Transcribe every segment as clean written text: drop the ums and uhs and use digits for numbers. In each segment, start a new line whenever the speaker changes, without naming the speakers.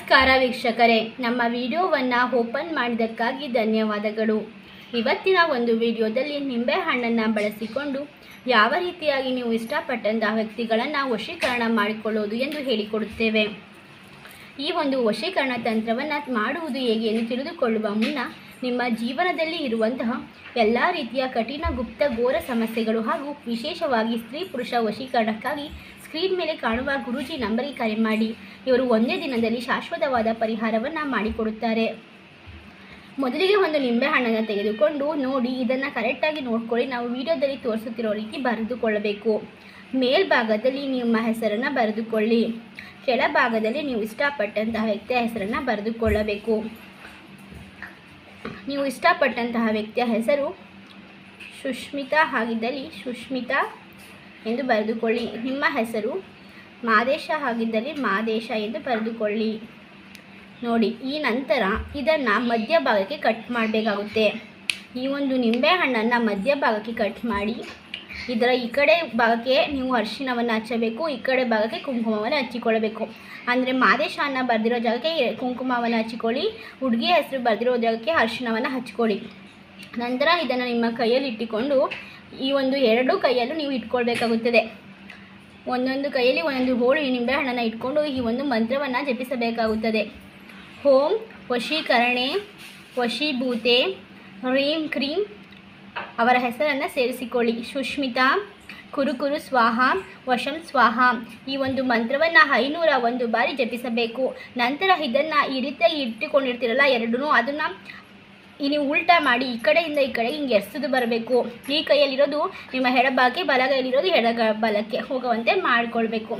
ನಮಸ್ಕಾರ ವೀಕ್ಷಕರೇ, ನಮ್ಮ ವಿಡಿಯೋವನ್ನು ಓಪನ್ ಮಾಡಿದ್ದಕ್ಕಾಗಿ ಧನ್ಯವಾದಗಳು. ಇವತ್ತಿನ ಒಂದು ವಿಡಿಯೋದಲ್ಲಿ ನಿಂಬೆ ಹಣ್ಣನ್ನು ಬಳಸಿಕೊಂಡು ಯಾವ ರೀತಿಯಾಗಿ ನೀವು ಇಷ್ಟಪಟ್ಟಂತಹ ವ್ಯಕ್ತಿಗಳನ್ನು ವಶೀಕರಣ ಮಾಡಿಕೊಳ್ಳೋದು ಎಂದು ಹೇಳಿಕೊಡುತ್ತೇವೆ. ಈ ಒಂದು ವಶೀಕರಣ ತಂತ್ರವನ್ನು ಮಾಡುವುದು ಹೇಗೆ ಎಂದು ತಿಳಿದುಕೊಳ್ಳುವ ಮುನ್ನ ನಿಮ್ಮ ಜೀವನದಲ್ಲಿ ಇರುವಂತಹ ಎಲ್ಲ ರೀತಿಯ ಕಠಿಣ ಗುಪ್ತ ಘೋರ ಸಮಸ್ಯೆಗಳು ಹಾಗೂ ವಿಶೇಷವಾಗಿ ಸ್ತ್ರೀ ಪುರುಷ ವಶೀಕರಣಕ್ಕಾಗಿ ಸ್ಕ್ರೀನ್ ಮೇಲೆ ಕಾಣುವ ಗುರೂಜಿ ನಂಬರಿಗೆ ಕರೆ ಮಾಡಿ. ಇವರು ಒಂದೇ ದಿನದಲ್ಲಿ ಶಾಶ್ವತವಾದ ಪರಿಹಾರವನ್ನು ಮಾಡಿಕೊಡುತ್ತಾರೆ. ಮೊದಲಿಗೆ ಒಂದು ನಿಂಬೆ ಹಣ್ಣನ್ನು ತೆಗೆದುಕೊಂಡು ನೋಡಿ, ಇದನ್ನು ಕರೆಕ್ಟಾಗಿ ನೋಡ್ಕೊಳ್ಳಿ. ನಾವು ವಿಡಿಯೋದಲ್ಲಿ ತೋರಿಸುತ್ತಿರೋ ರೀತಿ ಬರೆದುಕೊಳ್ಳಬೇಕು. ಮೇಲ್ಭಾಗದಲ್ಲಿ ನಿಮ್ಮ ಹೆಸರನ್ನು ಬರೆದುಕೊಳ್ಳಿ. ಕೆಳಭಾಗದಲ್ಲಿ ನೀವು ಇಷ್ಟಪಟ್ಟಂತಹ ವ್ಯಕ್ತಿಯ ಹೆಸರನ್ನು ಬರೆದುಕೊಳ್ಳಬೇಕು. ನೀವು ಇಷ್ಟಪಟ್ಟಂತಹ ವ್ಯಕ್ತಿಯ ಹೆಸರು ಸುಷ್ಮಿತಾ ಆಗಿದ್ದಲ್ಲಿ ಸುಷ್ಮಿತಾ ಎಂದು ಬರೆದುಕೊಳ್ಳಿ. ನಿಮ್ಮ ಹೆಸರು ಮಾದೇಶ ಆಗಿದ್ದಲ್ಲಿ ಮಾದೇಶ ಎಂದು ಬರೆದುಕೊಳ್ಳಿ. ನೋಡಿ, ಈ ನಂತರ ಇದನ್ನು ಮಧ್ಯಭಾಗಕ್ಕೆ ಕಟ್ ಮಾಡಬೇಕಾಗುತ್ತೆ. ಈ ಒಂದು ನಿಂಬೆ ಹಣ್ಣನ್ನು ಮಧ್ಯಭಾಗಕ್ಕೆ ಕಟ್ ಮಾಡಿ ಇದರ ಈ ಕಡೆ ಭಾಗಕ್ಕೆ ನೀವು ಅರಿಶಿಣವನ್ನು ಹಚ್ಚಬೇಕು, ಈ ಕಡೆ ಭಾಗಕ್ಕೆ ಕುಂಕುಮವನ್ನು ಹಚ್ಚಿಕೊಳ್ಳಬೇಕು. ಅಂದರೆ ಮಾದೇಶ ಅನ್ನ ಬರೆದಿರೋ ಜಾಗಕ್ಕೆ ಕುಂಕುಮವನ್ನು ಹಚ್ಚಿಕೊಳ್ಳಿ, ಹುಡುಗಿ ಹೆಸರು ಬರೆದಿರೋ ಜಾಗಕ್ಕೆ ಅರಿಶಿಣವನ್ನು ಹಚ್ಕೊಳ್ಳಿ. ನಂತರ ಇದನ್ನು ನಿಮ್ಮ ಕೈಯಲ್ಲಿ ಇಟ್ಟುಕೊಂಡು ಈ ಒಂದು ಎರಡು ಕೈಯಲ್ಲೂ ನೀವು ಇಟ್ಕೊಳ್ಬೇಕಾಗುತ್ತದೆ. ಒಂದೊಂದು ಕೈಯಲ್ಲಿ ಒಂದೊಂದು ಹೋಳು ನಿಂಬೆ ಹಣ್ಣನ್ನು ಇಟ್ಕೊಂಡು ಈ ಒಂದು ಮಂತ್ರವನ್ನು ಜಪಿಸಬೇಕಾಗುತ್ತದೆ. ಓಂ ವಶೀಕರಣೆ ವಶೀಭೂತೆ ಹ್ರೀಂ ಕ್ರೀಂ ಅವರ ಹೆಸರನ್ನು ಸೇರಿಸಿಕೊಳ್ಳಿ. ಸುಷ್ಮಿತಾ ಕುರುಕುರು ಸ್ವಾಹ ವಶಂ ಸ್ವಾಹ. ಈ ಒಂದು ಮಂತ್ರವನ್ನು 501 ಬಾರಿ ಜಪಿಸಬೇಕು. ನಂತರ ಇದನ್ನು ಈ ರೀತಿಯಾಗಿ ಇಟ್ಟುಕೊಂಡಿರ್ತೀರಲ್ಲ ಎರಡೂ, ಅದನ್ನು ನೀವು ಉಲ್ಟಾ ಮಾಡಿ ಈ ಕಡೆಯಿಂದ ಈ ಕಡೆಗೆ ಹಿಂಗೆ ಎರ್ಸೋದು ಬರಬೇಕು. ಈ ಕೈಯಲ್ಲಿರೋದು ನಿಮ್ಮ ಎಡಭಾಗಕ್ಕೆ, ಬಲಗೈಯಲ್ಲಿರೋದು ಎಡಬಲಕ್ಕೆ ಹೋಗುವಂತೆ ಮಾಡಿಕೊಳ್ಬೇಕು.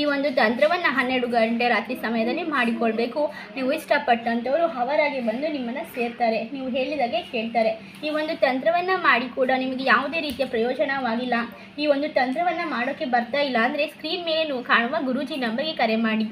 ಈ ಒಂದು ತಂತ್ರವನ್ನು 12 ಗಂಟೆ ರಾತ್ರಿ ಸಮಯದಲ್ಲಿ ಮಾಡಿಕೊಳ್ಬೇಕು. ನೀವು ಇಷ್ಟಪಟ್ಟಂಥವರು ಅವರಾಗಿ ಬಂದು ನಿಮ್ಮನ್ನು ಸೇರ್ತಾರೆ, ನೀವು ಹೇಳಿದಾಗೆ ಕೇಳ್ತಾರೆ. ಈ ಒಂದು ತಂತ್ರವನ್ನು ಮಾಡಿ ಕೂಡ ನಿಮಗೆ ಯಾವುದೇ ರೀತಿಯ ಪ್ರಯೋಜನವಾಗಿಲ್ಲ, ಈ ಒಂದು ತಂತ್ರವನ್ನು ಮಾಡೋಕ್ಕೆ ಬರ್ತಾ ಇಲ್ಲ ಅಂದರೆ ಸ್ಕ್ರೀನ್ ಮೇಲೆ ಕಾಣುವ ಗುರೂಜಿ ನಂಬರಿಗೆ ಕರೆ ಮಾಡಿ.